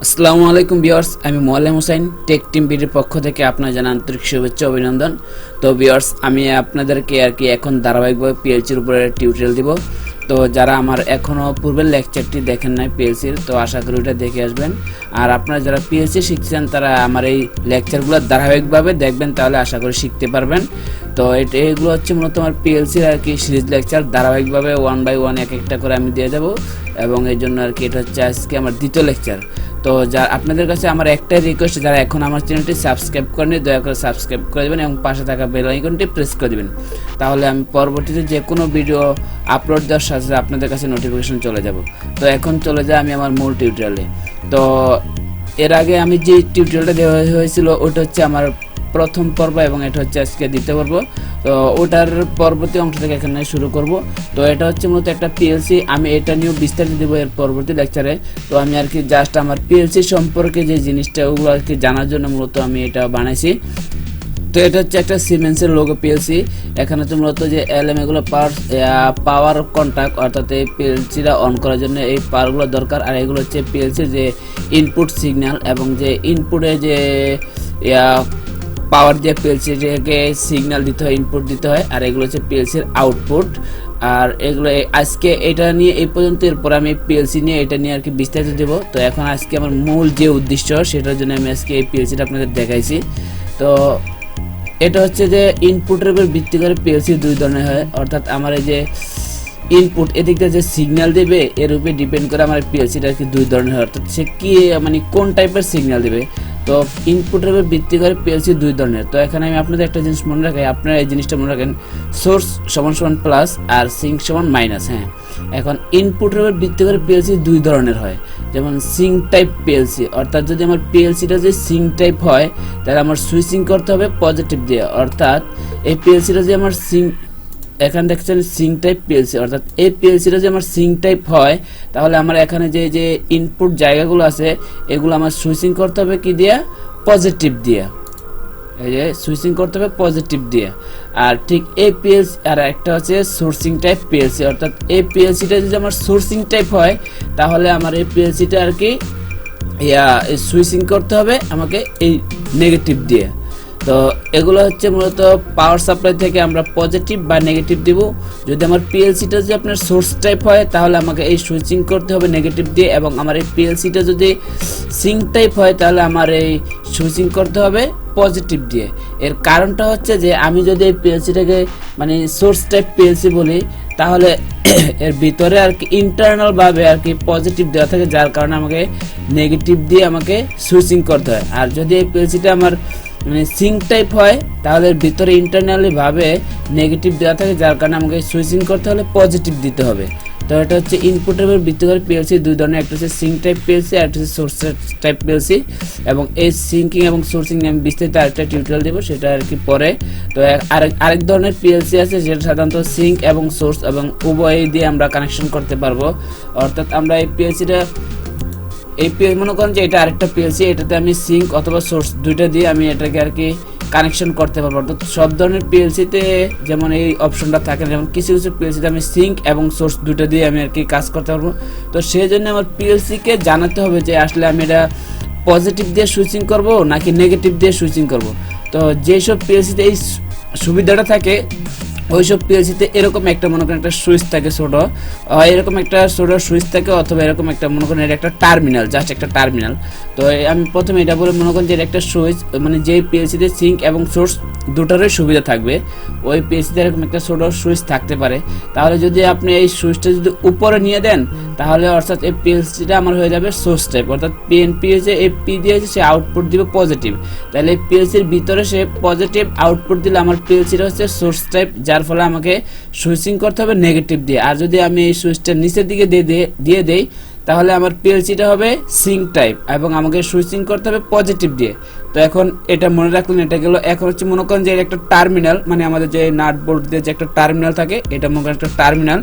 আসসালামু আলাইকুম ভিউয়ার্স, আমি মোয়াল্লেম হোসেন টেক টিম বিডির পক্ষ থেকে আপনার জানা আন্তরিক শুভেচ্ছা অভিনন্দন। তো ভিউয়ার্স, আমি আপনাদেরকে এখন ধারাবাহিকভাবে পিএলসির উপরে টিউটোরিয়াল দিব। তো যারা আমার এখনও পূর্বের লেকচারটি দেখেন নাই পিএলসির, তো আশা করি ওটা দেখে আসবেন। আর আপনারা যারা পিএলসি শিখছেন তারা আমার এই লেকচারগুলো ধারাবাহিকভাবে দেখবেন, তাহলে আশা করি শিখতে পারবেন। তো এইগুলো হচ্ছে মূলত আমার পিএলসির সিরিজ লেকচার, ধারাবাহিকভাবে 1 বাই 1 এক একটা করে আমি দিয়ে দেবো। এবং এই জন্য এটা হচ্ছে আজকে আমার দ্বিতীয় লেকচার। তো আপনাদের কাছে আমার একটাই রিকোয়েস্ট, যারা এখন আমার চ্যানেলটি সাবস্ক্রাইব করেনি দয়া করে সাবস্ক্রাইব করে দেবেন এবং পাশে থাকা বেল আইকনটি প্রেস করে দেবেন, তাহলে আমি পরবর্তীতে যে কোনো ভিডিও আপলোড দেওয়ার সাথে সাথে আপনাদের কাছে নোটিফিকেশন চলে যাব। তো এখন চলে যায় আমি আমার মূল টিউটোরিয়ালে। তো এর আগে আমি যে টিউটোরিয়ালটা দেওয়া হয়েছিল ওটা হচ্ছে আমার প্রথম পর্ব এবং এটা হচ্ছে আজকে দ্বিতীয় পর্ব। তো ওটার পরবর্তী অংশ থেকে এখানে শুরু করব। তো এটা হচ্ছে মূলত একটা পিএলসি, আমি এটা নিয়েও বিস্তারিত দেবো এর পরবর্তী লেকচারে। তো আমি জাস্ট আমার পিএলসি সম্পর্কে যে জিনিসটা ওগুলো জানার জন্য মূলত আমি এটা বানাইছি। তো এটা হচ্ছে একটা সিমেন্সের লোগো পিএলসি। এখানে হচ্ছে মূলত যে এলএম এগুলো পাওয়ার কন্ট্যাক্ট, অর্থাৎ এই পিএলসিটা অন করার জন্য এই পাওয়ারগুলো দরকার। আর এগুলো হচ্ছে পিএলসির যে ইনপুট সিগন্যাল, এবং যে ইনপুটে যে পাওয়ার দিয়ে পিএলসিকে সিগন্যাল দিতে হয়, ইনপুট দিতে হয়। আর এগুলো হচ্ছে পিএলসির আউটপুট। আর এগুলো আজকে এটা নিয়ে এই পর্যন্ত, এরপর আমি পিএলসি নিয়ে এটা নিয়ে বিস্তারিত দেবো। তো এখন আজকে আমার মূল যে উদ্দেশ্য সেটার জন্য আমি আজকে এই পিএলসিটা আপনাদের দেখাইছি। তো এটা হচ্ছে যে ইনপুটের উপর ভিত্তি করে পিএলসি দুই ধরনের হয়, অর্থাৎ আমার এই যে ইনপুট এদিকটা যে সিগন্যাল দেবে এর উপরে ডিপেন্ড করে আমার পিএলসিটা দুই ধরনের হয়, অর্থাৎ সে কি কোন টাইপের সিগন্যাল দেবে। তো ইনপুটের উপর ভিত্তি করে পিএলসি দুই ধরনের। তো এখানে আমি আপনাদের একটা জিনিস মনে রাখি, আপনারা এই জিনিসটা মনে রাখেন, সোর্স সমান সমান প্লাস আর সিঙ্ক সমান মাইনাস। হ্যাঁ, এখন ইনপুটের উপর ভিত্তি করে পিএলসি দুই ধরনের হয়, যেমন সিঙ্ক টাইপ পিএলসি, অর্থাৎ যদি আমার পিএলসিটা যদি সিঙ্ক টাইপ হয় তাহলে আমার সুইচিং করতে হবে পজিটিভ দিয়ে। অর্থাৎ এই পিএলসিটা যে আমার এখানে দেখছেন সিঙ্ক টাইপ পিএলসি, অর্থাৎ এই পিএলসিটা যে আমার সিঙ্ক টাইপ হয় তাহলে আমার এখানে যে যে ইনপুট জায়গাগুলো আছে এগুলো আমার সুইচিং করতে হবে কি দিয়ে, পজিটিভ দিয়ে। এই যে সুইচিং করতে হবে পজিটিভ দিয়ে। আর ঠিক এই পিএলসি আর একটা হচ্ছে সোর্সিং টাইপ পিএলসি, অর্থাৎ এই পিএলসিটা যদি আমার সোর্সিং টাইপ হয় তাহলে আমার এই পিএলসিটা সুইচিং করতে হবে আমাকে এই নেগেটিভ দিয়ে। তো এগুলো হচ্ছে মূলত পাওয়ার সাপ্লাই থেকে আমরা পজিটিভ বা নেগেটিভ দিব। যদি আমার পিএলসিটা যদি আপনার সোর্স টাইপ হয় তাহলে আমাকে এই সুইচিং করতে হবে নেগেটিভ দিয়ে, এবং আমার এই পিএলসিটা যদি সিঙ্ক টাইপ হয় তাহলে আমার এই সুইচিং করতে হবে পজিটিভ দিয়ে। এর কারণটা হচ্ছে যে আমি যদি এই পিএলসিটাকে সোর্স টাইপ পিএলসি বলি তাহলে এর ভিতরে ইন্টারনাল ভাবে পজিটিভ দেওয়া থাকে, যার কারণে আমাকে নেগেটিভ দিয়ে আমাকে সুইচিং করতে হয়। আর যদি এই পিএলসিটা আমার সিঙ্ক টাইপ হয় তাহলে ভিতরে ইন্টারনালি ভাবে নেগেটিভ দেওয়া থাকে, যার কারণে আমাকে সুইচিং করতে হলে পজিটিভ দিতে হবে। তো এটা হচ্ছে ইনপুটের উপর ভিত্তি করে পিএলসি দুই ধরনের, একটা হচ্ছে সিঙ্ক টাইপ পিএলসি আর একটা হচ্ছে সোর্স টাইপ পিএলসি। এবং এই সিঙ্কিং এবং সোর্সিং আমি বিস্তারিত আরেকটা টিউটোরিয়াল দেবো, সেটা পরে। তো আরেক ধরনের পিএলসি আছে যেটা সাধারণত সিঙ্ক এবং সোর্স এবং উভয় দিয়ে আমরা কানেকশন করতে পারবো। অর্থাৎ আমরা এই পিএলসিটা মনে করেন যে এটা আরেকটা পিএলসি, এটাতে আমি সিঙ্ক অথবা সোর্স দুইটা দিয়ে আমি এটাকে কানেকশন করতে পারবো। অর্থাৎ সব ধরনের পিএলসিতে যেমন এই অপশনটা থাকে, যেমন কিছু কিছু পিএলসিতে আমি সিঙ্ক এবং সোর্স দুইটা দিয়ে আমি কাজ করতে পারবো। তো সেই জন্য আমার পিএলসিকে জানাতে হবে যে আসলে আমি এটা পজিটিভ দিয়ে সুইচিং করব নাকি নেগেটিভ দিয়ে সুইচিং করব। তো যেসব পিএলসিতে এই সুবিধাটা থাকে ওইসব পিএলসিতে এরকম একটা মনে করেন একটা সুইচ থাকে ছোট, এরকম একটা ছোট সুইচ থাকে, অথবা এরকম একটা মনে করেন এটা একটা টার্মিনাল, জাস্ট একটা টার্মিনাল। তো আমি প্রথমে এটা বলে মনে করেন যে এটা একটা সুইচ, যে পিএলসিতে সিঙ্ক এবং সোর্স দুটারই সুবিধা থাকবে ওই পিএলসিতে এরকম একটা ছোট সুইচ থাকতে পারে। তাহলে যদি আপনি এই সুইচটা যদি উপরে নিয়ে দেন তাহলে অর্থাৎ এই পিএলসিটা আমার হয়ে যাবে সোর্স টাইপ, অর্থাৎ পিএনপি হচ্ছে এই পি দিয়েছে সে আউটপুট দিবে পজিটিভ। তাহলে এই পিএলসির ভিতরে সে পজিটিভ আউটপুট দিলে আমার পিএলসিটা হচ্ছে সোর্স টাইপ, যার ফলে আমাকে সুইচিং করতে হবে নেগেটিভ দিয়ে। আর যদি আমি এই সুইচটা নিচের দিকে দিয়ে দেই তাহলে আমার পিএলসিটা হবে সিঙ্ক টাইপ এবং আমাকে সুইচিং করতে হবে পজিটিভ দিয়ে। তো এখন এটা মনে রাখলেন, এটা গেল। এখন হচ্ছে মনে করেন যে একটা টার্মিনাল, আমাদের যে নাট বোল্ট দিয়ে যে একটা টার্মিনাল থাকে, এটা মনে করেন একটা টার্মিনাল।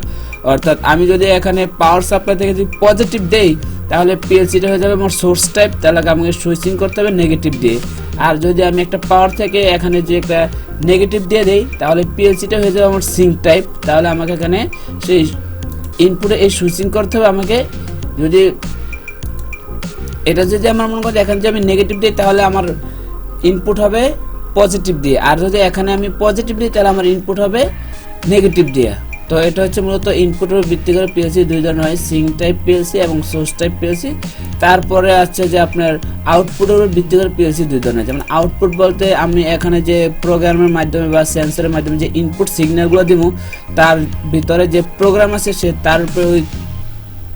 অর্থাৎ আমি যদি এখানে পাওয়ার সাপ্লাই থেকে যদি পজিটিভ দেই তাহলে পিএলসিটা হয়ে যাবে আমার সোর্স টাইপ, তাহলে আমাকে সুইচিং করতে হবে নেগেটিভ দিয়ে। আর যদি আমি একটা পাওয়ার থেকে এখানে যে একটা নেগেটিভ দিয়ে দেই তাহলে পিএলসিটা হয়ে যাবে আমার সিঙ্ক টাইপ, তাহলে আমাকে এখানে সেই ইনপুটে এই সুইচিং করতে হবে আমাকে। যদি এটা যদি আমার মনে করি এখানে যদি আমি নেগেটিভ দিই তাহলে আমার ইনপুট হবে পজিটিভ দিয়ে, আর যদি এখানে আমি পজিটিভ দিই তাহলে আমার ইনপুট হবে নেগেটিভ দিয়ে। তো এটা হচ্ছে মূলত ইনপুটের উপর ভিত্তি করে পিএলসি দুই ধরনের হয়, সিঙ্ক টাইপ পিএলসি এবং সোর্স টাইপ পিএলসি। তারপরে আছে যে আপনার আউটপুটের উপর ভিত্তি করে পিএলসি দুই ধরনের। যেমন আউটপুট বলতে আমি এখানে যে প্রোগ্রামের মাধ্যমে বা সেন্সরের মাধ্যমে যে ইনপুট সিগন্যালগুলো দিব, তার ভিতরে যে প্রোগ্রাম আছে সে তার উপরে ওই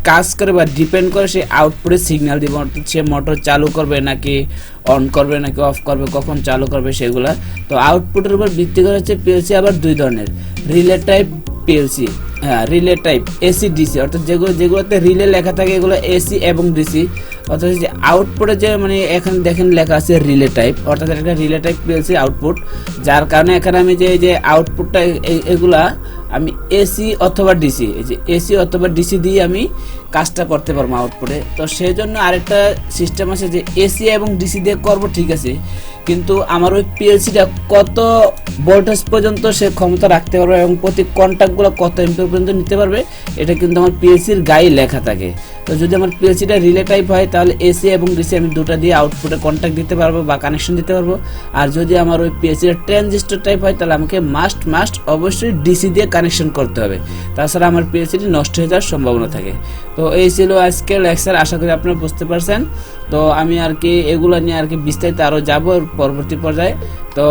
কাজ করে বা ডিপেন্ড করে সে আউটপুটে সিগন্যাল দিব, সে মোটর চালু করবে নাকি অন করবে নাকি অফ করবে, কখন চালু করবে সেগুলা। তো আউটপুটের উপর ভিত্তি করে হচ্ছে পিএলসি আবার দুই ধরনের, রিলে টাইপ পিএলসি, হ্যাঁ রিলে টাইপ এসি ডিসি, অর্থাৎ যেগুলোতে রিলে লেখা থাকে এগুলো এসি এবং ডিসি। অর্থাৎ যে আউটপুটে যে মানে এখানে দেখেন লেখা আছে রিলে টাইপ, অর্থাৎ একটা রিলে টাইপ পিএলসি আউটপুট, যার কারণে এখানে আমি যে আউটপুটটা এগুলা আমি এসি অথবা ডিসি, এই যে এসি অথবা ডিসি দিয়ে আমি কাজটা করতে পারবো আউটপুটে। তো সেই জন্য আরেকটা সিস্টেম আছে যে এসি এবং ডিসি দিয়ে করবো, ঠিক আছে, কিন্তু আমার ওই পিএলসিটা কত ভোল্টেজ পর্যন্ত সে ক্ষমতা রাখতে পারবে এবং প্রতি কন্ট্যাক্টগুলো কত এম্পিয়ার পর্যন্ত নিতে পারবে এটা কিন্তু আমার পিএলসির গায়ে লেখা থাকে। তো যদি আমার পিএলসিটা রিলে টাইপ হয় তাহলে এসি এবং ডিসি আমি দুটো দিয়ে আউটপুটে কন্ট্যাক্ট দিতে পারবো বা কানেকশন দিতে পারবো। আর যদি আমার ওই পিএলসিটা ট্রানজিস্টর টাইপ হয় তাহলে আমাকে মাস্ট অবশ্যই ডিসি দিয়ে কানেকশন করতে হবে, তাছাড়া আমার পিএলসিটি নষ্ট হয়ে যাওয়ার সম্ভাবনা থাকে। তো এই ছিল আজকের লেকচার, আশা করি আপনারা বুঝতে পারছেন। তো আমি আর কি এগুলো নিয়ে আর কি বিস্তারিত আরও যাবো পরবর্তী পর্যায়ে। তো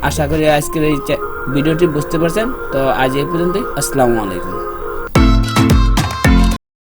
আশা করি আজকের এই ভিডিওটি বুঝতে পারছেন। তো আজ এই পর্যন্তই, আসসালামু আলাইকুম।